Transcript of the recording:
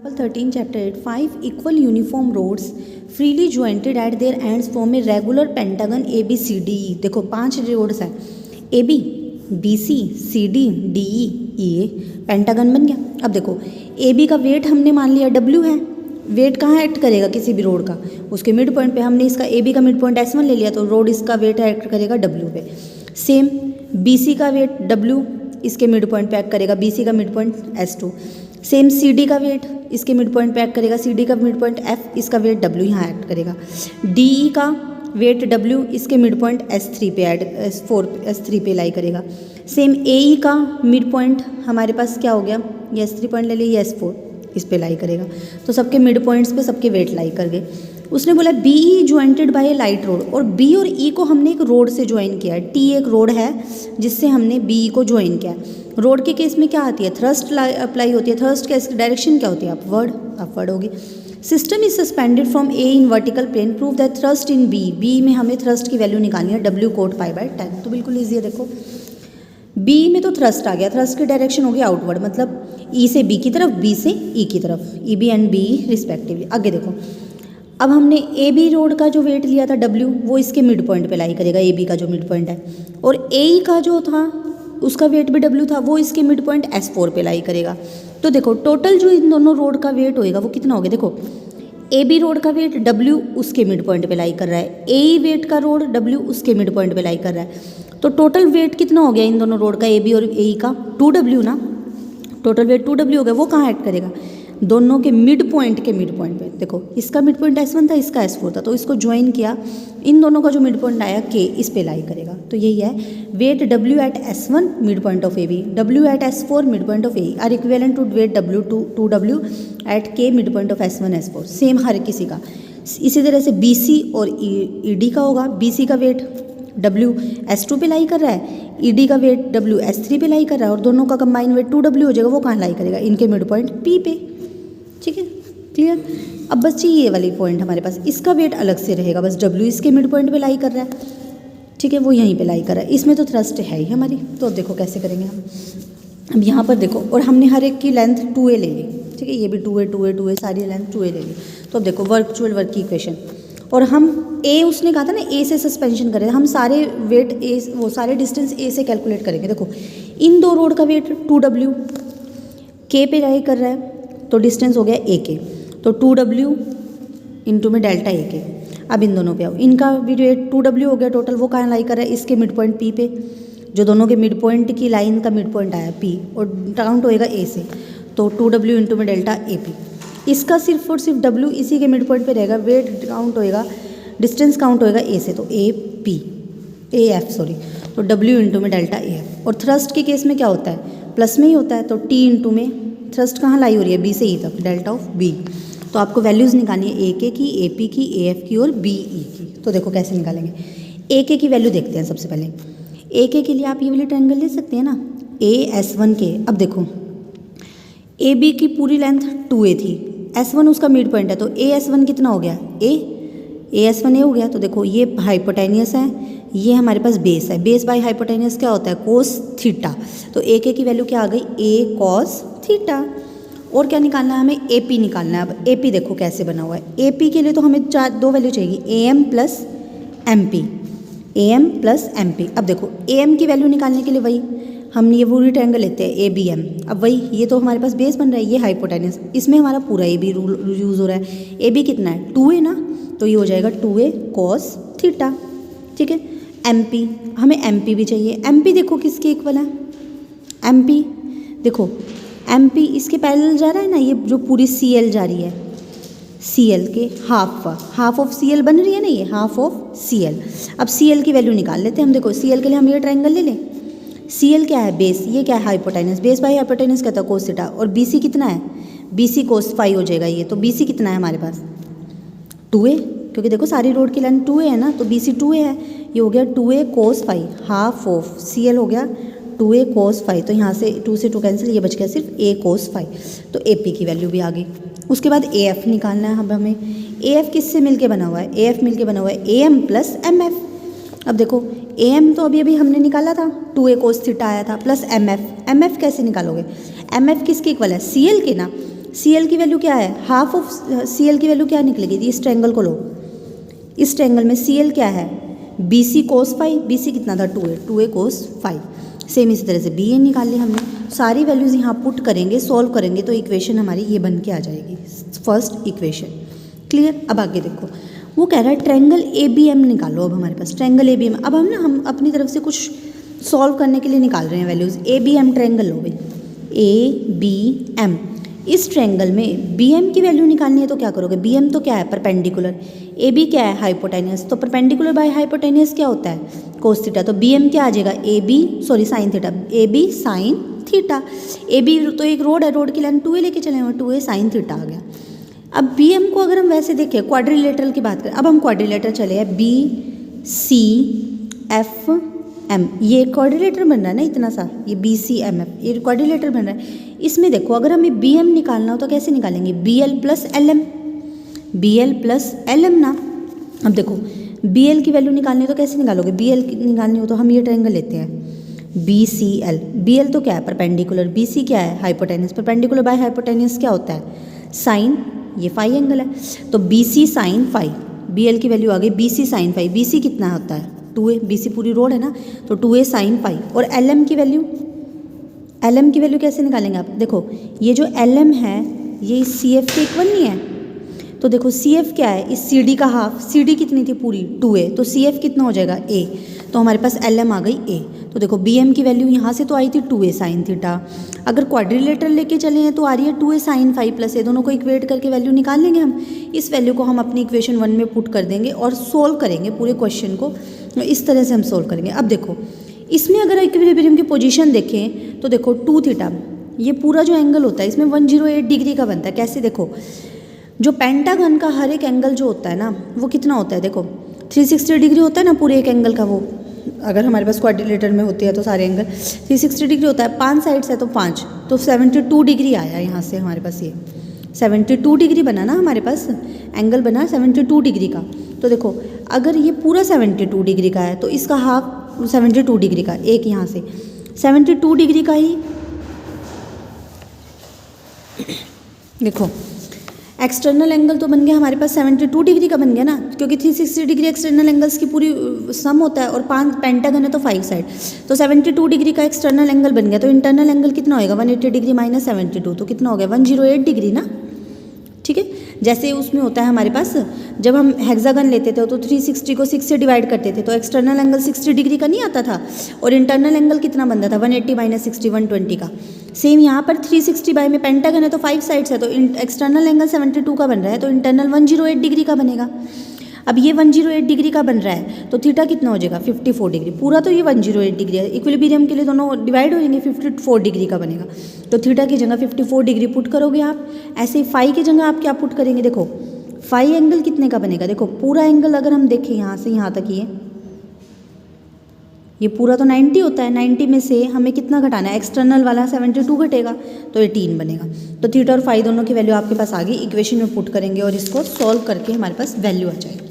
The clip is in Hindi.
Example 13 chapter 8 5 equal uniform rods freely jointed at their ends form a regular pentagon ABCDE। देखो 5 रोड्स हैं AB BC CD DE EA, pentagon बन गया। अब देखो AB का वेट हमने मान लिया W है, वेट कहाँ एक्ट करेगा किसी भी रोड का, उसके मिड पॉइंट पे। हमने इसका AB का मिड पॉइंट S1 ले लिया तो रोड इसका वेट एक्ट करेगा W पे। सेम BC का वेट W इसके मिड पॉइंट पे एक्ट करेगा, BC का mid point S2। Same CD का वेट इसके मिड पॉइंट पे एक्ट करेगा, CD का मिड पॉइंट F, इसका वेट W यहाँ एक्ट करेगा। DE का वेट W इसके मिड पॉइंट S3 पे S3 पे लाई करेगा। सेम AE का मिड पॉइंट हमारे पास क्या हो गया, ये S3 पॉइंट ले लिया, ये S4 इस पे लाई करेगा। तो सबके मिड पॉइंट्स पे सबके वेट लाई कर गए। उसने बोला BE jointed by a light rod, और B और E को हमने एक रोड से ज्वाइन किया है। T एक रोड है जिससे हमने BE को ज्वाइन किया है। रोड के केस में क्या आती है, थ्रस्ट अप्लाई होती है। थ्रस्ट का डायरेक्शन क्या होती है, अपवर्ड होगी। System is suspended from A in vertical plane, prove that thrust in B में हमें थ्रस्ट की वैल्यू निकालनी है W कोट पाई बाय 10। तो बिल्कुल ईजी है। देखो B में तो थ्रस्ट आ गया, थ्रस्ट की डायरेक्शन होगी आउटवर्ड, मतलब E से B की तरफ, B से E की तरफ, EB एंड BE रिस्पेक्टिवली। आगे देखो, अब हमने AB रोड का जो वेट लिया था W, वो इसके मिड पॉइंट पे लाई करेगा, AB का जो मिड पॉइंट है। और AE का जो था उसका वेट भी W था, वो इसके मिड पॉइंट S4 पे लाई करेगा। तो देखो टोटल जो इन दोनों रोड का वेट होएगा वो कितना हो गया। देखो AB रोड का वेट W उसके मिड पॉइंट पे लाई कर रहा है, AE वेट का रोड W उसके मिड पॉइंट पे लाई कर रहा है। तो टोटल वेट कितना हो गया इन दोनों रोड का, AB और AE का 2W ना, टोटल वेट 2W हो गया। वो कहाँ एक्ट करेगा, दोनों के मिड पॉइंट पे। देखो इसका मिड पॉइंट S1 था, इसका S4 था, तो इसको ज्वाइन किया, इन दोनों का जो मिड पॉइंट आया K इस पे लाई करेगा। तो यही है weight W at S1 midpoint of AB, W at S4 midpoint of AE are equivalent to weight W at K midpoint of S1 S4। Same हर किसी का। इसी तरह से BC और ED का होगा। BC का वेट W S2 पे लाई कर रहा है, ED का वेट W S3 पे लाई कर रहा है, और दोनों का कंबाइन वेट 2W हो जाएगा। वो कहाँ लाई करेगा, इनके मिड पॉइंट P पे। ठीक है, क्लियर। अब बस चाहिए ये वाली पॉइंट हमारे पास, इसका वेट अलग से रहेगा, बस W इसके मिड पॉइंट पे लाई कर रहा है, ठीक है, वो यहीं पे लाई कर रहा है। इसमें तो थ्रस्ट है ही हमारी। तो अब देखो कैसे करेंगे हम। अब यहाँ पर देखो, और हमने हर एक की लेंथ 2A ले ली, ठीक है, ये भी 2A सारी लेंथ 2A ले ली। तो अब देखो वर्चुअल वर्क की इक्वेशन, और हम A उसने कहा था ना A से सस्पेंशन करें, हम सारे वेट A, वो सारे डिस्टेंस A से कैलकुलेट करेंगे। देखो इन दो रोड का वेट 2W K पे लाई कर रहा है, तो डिस्टेंस हो गया AK, तो 2W इंटू में डेल्टा AK। अब इन दोनों पे आओ, इनका भी वेट 2W हो गया टोटल, वो कहाँ लाई कर रहा है, इसके मिड पॉइंट P पे, जो दोनों के मिड पॉइंट की लाइन का मिड पॉइंट आया P, और काउंट होएगा A से, तो 2W इंटू में डेल्टा AP। इसका सिर्फ और सिर्फ W इसी के मिड पॉइंट पे रहेगा, वेट काउंट होएगा, डिस्टेंस काउंट होएगा A से, तो AF तो W इंटू में डेल्टा AF। और थ्रस्ट के केस में क्या होता है, प्लस में ही होता है, तो T इंटू में थ्रस्ट कहाँ लाई हो रही है, B से E तक, डेल्टा ऑफ B। तो आपको वैल्यूज़ निकालनी है AK की, AP की, AF की और BE की। तो देखो कैसे निकालेंगे। AK की वैल्यू देखते हैं सबसे पहले। AK के लिए आप ये वाली ट्रायंगल ले सकते हैं ना, AS1K। अब देखो AB की पूरी लेंथ 2A थी, S1 उसका मिड पॉइंट है, तो AS1 कितना हो गया, AS1 हो गया। तो देखो ये हाइपोटेनियस है, ये हमारे पास बेस है, बेस बाय हाइपोटेनियस क्या होता है, कोस थीटा। तो AK की वैल्यू क्या आ गई, A cos थीटा। और क्या निकालना है हमें, AP निकालना है। अब AP देखो कैसे बना हुआ है। AP के लिए तो हमें दो वैल्यू चाहिए, AM प्लस MP। अब देखो AM की वैल्यू निकालने के लिए वही हम ये पूरी ट्रायंगल लेते हैं ABM। अब वही ये तो हमारे पास बेस बन रहा है, ये हाइपोटेनियस, इसमें हमारा पूरा AB रूल यूज़ हो रहा है। AB कितना है, 2A ना, तो ये हो जाएगा 2A cos थीटा। ठीक है, MP, हमें MP भी चाहिए। MP देखो किसके इक्वल है, MP देखो MP इसके पैरेलल जा रहा है ना, ये जो पूरी CL जा रही है, CL के हाफ ऑफ CL बन रही है ना, ये हाफ ऑफ CL। अब CL की वैल्यू निकाल लेते हैं हम। देखो CL के लिए हम ये ट्रायंगल ले लें। CL क्या है, बेस, ये क्या है, हाइपोटेनस, बेस बाय हाइपोटेनस कहता है कोस थीटा। और BC कितना है, BC कोस फाई हो जाएगा ये। तो BC कितना है हमारे पास, 2A, क्योंकि देखो सारी रोड की लेंथ 2A है ना, तो BC 2A है। ये हो गया 2A cos phi, half of CL हो गया 2A कोस फाई। तो यहाँ से 2 से 2 कैंसिल, ये बच गया सिर्फ A कोस फाई। तो AP की वैल्यू भी आ गई। उसके बाद AF निकालना है हमें। AF किससे मिलके बना हुआ है, AF मिलके बना हुआ है AM प्लस MF। अब देखो AM तो अभी हमने निकाला था, 2A कोस थीटा आया था, प्लस MF कैसे निकालोगे, MF किसके इक्वल है, CL के ना। सी एल की वैल्यू क्या है, हाफ ऑफ सी एल की वैल्यू क्या निकलेगी, इस ट्रायंगल को लो, इस ट्रायंगल में सी एल क्या है, बी सी कोस फाइव, बी सी कितना था 2a, 2a कोस फाइव। सेम इसी तरह से बी ए निकाल ली हमने, सारी वैल्यूज़ यहाँ पुट करेंगे, सॉल्व करेंगे तो इक्वेशन हमारी ये बन के आ जाएगी, फर्स्ट इक्वेशन। क्लियर। अब आगे देखो, वो कह रहा है ट्रायंगल ए बी एम निकालो। अब हमारे पास ट्रायंगल ए बी एम, अब हम अपनी तरफ से कुछ सॉल्व करने के लिए निकाल रहे हैं values. A B M triangle लो भाई, ए बी एम, इस ट्रायंगल में बी एम की वैल्यू निकालनी है तो क्या करोगे, बी एम तो क्या है, परपेंडिकुलर, ए बी क्या है, हाइपोटेनियस, तो परपेंडिकुलर बाय हाइपोटेनियस क्या होता है, कोस थीटा, तो बी एम क्या आ जाएगा, A B sorry sine theta, A B sine theta. A B तो एक रोड है, रोड की लाइन 2a लेके चले, 2a साइन थीटा आ गया। अब बी एम को अगर हम वैसे देखें, क्वाड्रिलेटरल की बात करें, अब हम क्वाड्रिलेटर चले हैं, बी सी एफ एम, ये क्वाड्रिलेटर बन रहा है ना इतना सा, ये बी सी एम एफ, ये क्वाड्रिलेटर बन रहा है। इसमें देखो अगर हमें बी एम निकालना हो तो कैसे निकालेंगे, B L plus L M, B L plus L M ना। अब देखो बी एल की वैल्यू निकालनी हो तो कैसे निकालोगे, बी एल निकालनी हो तो हम ये ट्रायंगल लेते हैं B C L, B L तो क्या है, परपेंडिकुलर, बी सी क्या है, हाइपोटेनियस, परपेंडिकुलर बाय हाइपोटेनियस क्या होता है, साइन, ये फाई एंगल है, तो B C sine phi, B L की वैल्यू आ गई B C sine phi, B C कितना होता है 2a, बी सी पूरी रोड है ना, तो 2a साइन फाई। और एल एम की वैल्यू, एल एम की वैल्यू कैसे निकालेंगे आप, देखो ये जो एल एम है ये सी एफ के इक्वल नहीं है, तो देखो सी एफ क्या है, इस सी डी का हाफ, सी डी कितनी थी पूरी 2a, तो सी एफ कितना हो जाएगा a, तो हमारे पास एल एम आ गई a। तो देखो बी एम की वैल्यू यहाँ से तो आई थी 2a साइन थीटा, अगर क्वाड्रिलेटर लेके चले हैं तो आ रही है 2a sign five plus a, दोनों को इक्वेट करके वैल्यू निकाल लेंगे हम। इस वैल्यू को हम अपनी इक्वेशन 1 में पुट कर देंगे और सोल्व करेंगे पूरे क्वेश्चन को, इस तरह से हम सोल्व करेंगे। अब देखो इसमें अगर इक्विलिब्रियम की पोजीशन देखें तो देखो 2 थीटा, ये पूरा जो एंगल होता है इसमें 108 डिग्री का बनता है। कैसे, देखो जो पेंटागन का हर एक एंगल जो होता है ना वो कितना होता है, देखो 360 डिग्री होता है ना पूरे एक एंगल का, वो अगर हमारे पास क्वाड्रिलेटर में होती है तो सारे एंगल 360 डिग्री होता है, 5 साइड्स है तो 5, तो 72 डिग्री आया यहाँ से हमारे पास, ये 72 डिग्री बना ना हमारे पास, एंगल बना 72 डिग्री का। तो देखो अगर ये पूरा 72 डिग्री का है तो इसका हाफ 72 डिग्री का, एक यहाँ से 72 डिग्री का ही, देखो एक्सटर्नल एंगल तो बन गया हमारे पास 72 डिग्री का बन गया ना, क्योंकि 360 डिग्री एक्सटर्नल एंगल्स की पूरी सम होता है और 5 पेंटागन है तो 5 साइड, तो 72 डिग्री का एक्सटर्नल एंगल बन गया। तो इंटरनल एंगल कितना होएगा 180 डिग्री माइनस 72, तो कितना हो गया 108 डिग्री ना। ठीक है, जैसे उसमें होता है हमारे पास, जब हम हेक्सागन लेते थे तो 360 को 6 से डिवाइड करते थे तो एक्सटर्नल एंगल 60 डिग्री का नहीं आता था, और इंटरनल एंगल कितना बनता था 180 माइनस 60 120 का। सेम यहाँ पर 360 बाई में पेंटागन है तो 5 साइड्स है, तो एक्सटर्नल एंगल 72 का बन रहा है तो इंटरनल 108 डिग्री का बनेगा। अब ये 108 डिग्री का बन रहा है तो थीटा कितना हो जाएगा 54 डिग्री, पूरा तो ये 108 डिग्री है, इक्विलिब्रियम के लिए दोनों डिवाइड हो जाएंगे, 54 डिग्री का बनेगा। तो थीटा की जगह 54 डिग्री पुट करोगे आप, ऐसे ही फाई की जगह आप क्या पुट करेंगे, देखो फाई एंगल कितने का बनेगा, देखो पूरा एंगल अगर हम देखें यहाँ से यहाँ तक ये पूरा तो 90 होता है, 90 में से हमें कितना घटाना है, एक्सटर्नल वाला 72 घटेगा तो 18 बनेगा। तो थीटा और फाई दोनों की वैल्यू आपके पास आ गई, इक्वेशन में पुट करेंगे और इसको सॉल्व करके हमारे पास वैल्यू आ जाएगी।